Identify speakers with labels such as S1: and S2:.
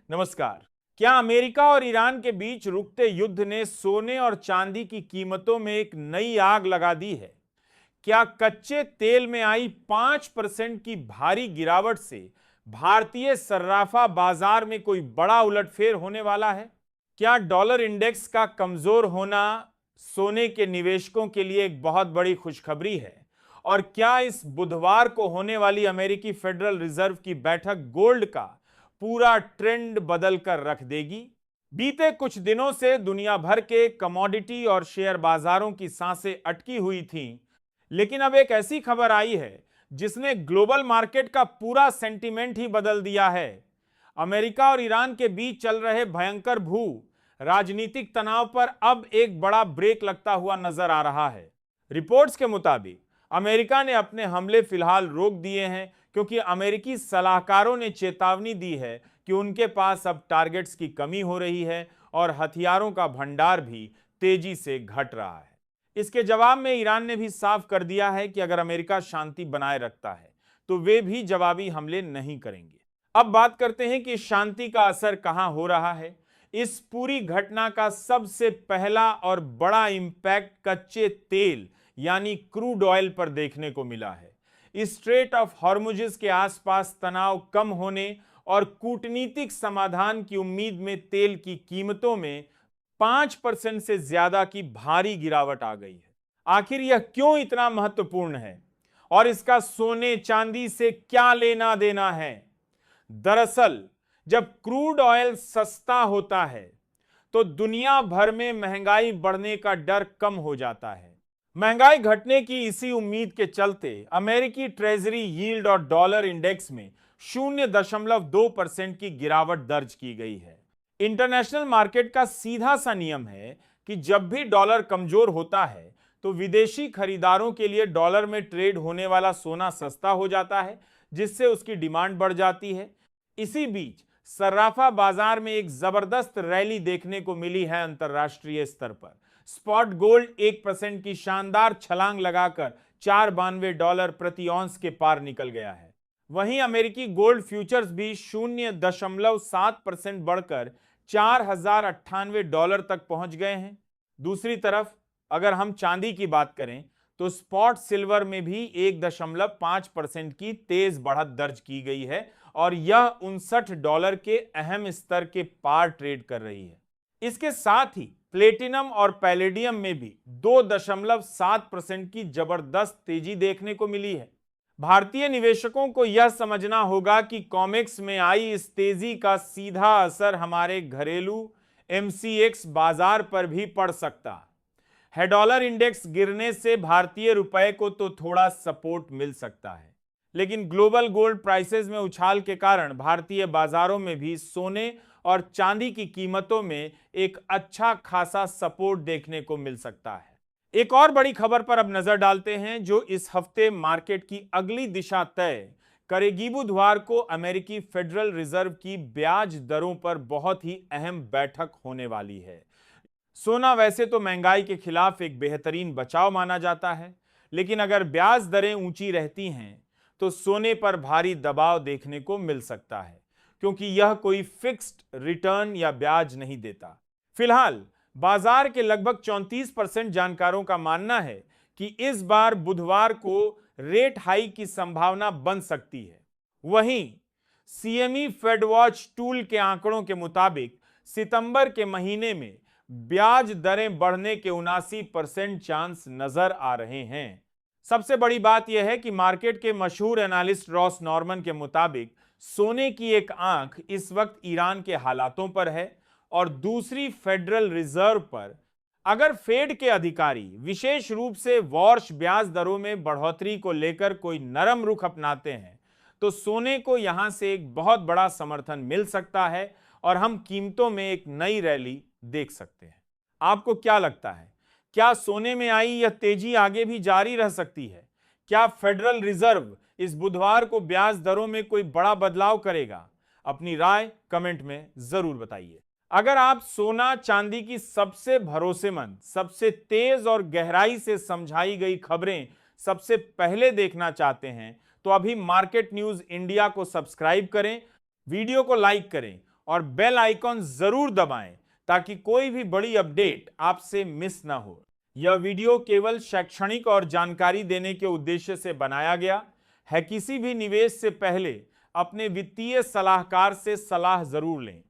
S1: नमस्कार। क्या अमेरिका और ईरान के बीच रुकते युद्ध ने सोने और चांदी की कीमतों में एक नई आग लगा दी है? क्या कच्चे तेल में आई 5% की भारी गिरावट से भारतीय सर्राफा बाजार में कोई बड़ा उलटफेर होने वाला है? क्या डॉलर इंडेक्स का कमजोर होना सोने के निवेशकों के लिए एक बहुत बड़ी खुशखबरी है? और क्या इस बुधवार को होने वाली अमेरिकी फेडरल रिजर्व की बैठक गोल्ड का पूरा ट्रेंड बदल कर रख देगी? बीते कुछ दिनों से दुनिया भर के कमोडिटी और शेयर बाजारों की सांसें अटकी हुई थीं, लेकिन अब एक ऐसी खबर आई है जिसने ग्लोबल मार्केट का पूरा सेंटीमेंट ही बदल दिया है। अमेरिका और ईरान के बीच चल रहे भयंकर भू राजनीतिक तनाव पर अब एक बड़ा ब्रेक लगता हुआ नजर आ रहा है। रिपोर्ट्स के मुताबिक अमेरिका ने अपने हमले फिलहाल रोक दिए हैं क्योंकि अमेरिकी सलाहकारों ने चेतावनी दी है कि उनके पास अब टारगेट्स की कमी हो रही है और हथियारों का भंडार भी तेजी से घट रहा है। इसके जवाब में ईरान ने भी साफ कर दिया है कि अगर अमेरिका शांति बनाए रखता है तो वे भी जवाबी हमले नहीं करेंगे। अब बात करते हैं कि शांति का असर कहां हो रहा है। इस पूरी घटना का सबसे पहला और बड़ा इंपैक्ट कच्चे तेल यानी क्रूड ऑयल पर देखने को मिला है। स्ट्रेट ऑफ हॉर्मुज़ के आसपास तनाव कम होने और कूटनीतिक समाधान की उम्मीद में तेल की कीमतों में 5% से ज्यादा की भारी गिरावट आ गई है। आखिर यह क्यों इतना महत्वपूर्ण है और इसका सोने चांदी से क्या लेना देना है? दरअसल जब क्रूड ऑयल सस्ता होता है तो दुनिया भर में महंगाई बढ़ने का डर कम हो जाता है। महंगाई घटने की इसी उम्मीद के चलते अमेरिकी ट्रेजरी यील्ड और डॉलर इंडेक्स में 0.2% की गिरावट दर्ज की गई है। इंटरनेशनल मार्केट का सीधा सा नियम है कि जब भी डॉलर कमजोर होता है तो विदेशी खरीदारों के लिए डॉलर में ट्रेड होने वाला सोना सस्ता हो जाता है, जिससे उसकी डिमांड बढ़ जाती है। इसी बीच सर्राफा बाजार में एक जबरदस्त रैली देखने को मिली है। अंतरराष्ट्रीय स्तर पर स्पॉट गोल्ड 1% की शानदार छलांग लगाकर $492 प्रति औंस के पार निकल गया है। वहीं अमेरिकी गोल्ड फ्यूचर्स भी 0.7% बढ़कर $4098 तक पहुंच गए हैं। दूसरी तरफ अगर हम चांदी की बात करें तो स्पॉट सिल्वर में भी 1.5% की तेज बढ़त दर्ज की गई है और यह $59 के अहम स्तर के पार ट्रेड कर रही है। इसके साथ ही प्लेटिनम और पैलेडियम में भी 2.7% की जबरदस्त तेजी देखने को मिली है। भारतीय निवेशकों को यह समझना होगा कि कॉमेक्स में आई इस तेजी का सीधा असर हमारे घरेलू एमसीएक्स बाजार पर भी पड़ सकता है। डॉलर इंडेक्स गिरने से भारतीय रुपए को तो थोड़ा सपोर्ट मिल सकता है, लेकिन ग्लोबल गोल्ड प्राइसेस में उछाल के कारण भारतीय बाजारों में भी सोने और चांदी की कीमतों में एक अच्छा खासा सपोर्ट देखने को मिल सकता है। एक और बड़ी खबर पर अब नजर डालते हैं जो इस हफ्ते मार्केट की अगली दिशा तय करेगी। बुधवार को अमेरिकी फेडरल रिजर्व की ब्याज दरों पर बहुत ही अहम बैठक होने वाली है। सोना वैसे तो महंगाई के खिलाफ एक बेहतरीन बचाव माना जाता है, लेकिन अगर ब्याज दरें ऊंची रहती हैं तो सोने पर भारी दबाव देखने को मिल सकता है, क्योंकि यह कोई फिक्स्ड रिटर्न या ब्याज नहीं देता। फिलहाल बाजार के लगभग 34% जानकारों का मानना है कि इस बार बुधवार को रेट हाइक की संभावना बन सकती है। वहीं सीएमई फेड वॉच टूल के आंकड़ों के मुताबिक सितंबर के महीने में ब्याज दरें बढ़ने के 79% चांस नजर आ रहे हैं। सबसे बड़ी बात यह है कि मार्केट के मशहूर एनालिस्ट रॉस नॉर्मन के मुताबिक सोने की एक आंख इस वक्त ईरान के हालातों पर है और दूसरी फेडरल रिजर्व पर। अगर फेड के अधिकारी विशेष रूप से वॉर्ष ब्याज दरों में बढ़ोतरी को लेकर कोई नरम रुख अपनाते हैं तो सोने को यहां से एक बहुत बड़ा समर्थन मिल सकता है और हम कीमतों में एक नई रैली देख सकते हैं। आपको क्या लगता है, क्या सोने में आई यह तेजी आगे भी जारी रह सकती है? क्या फेडरल रिजर्व इस बुधवार को ब्याज दरों में कोई बड़ा बदलाव करेगा? अपनी राय कमेंट में जरूर बताइए। अगर आप सोना चांदी की सबसे भरोसेमंद, सबसे तेज और गहराई से समझाई गई खबरें सबसे पहले देखना चाहते हैं तो अभी मार्केट न्यूज इंडिया को सब्सक्राइब करें, वीडियो को लाइक करें और बेल आइकॉन जरूर दबाएं ताकि कोई भी बड़ी अपडेट आपसे मिस ना हो। यह वीडियो केवल शैक्षणिक और जानकारी देने के उद्देश्य से बनाया गया है। किसी भी निवेश से पहले अपने वित्तीय सलाहकार से सलाह जरूर लें।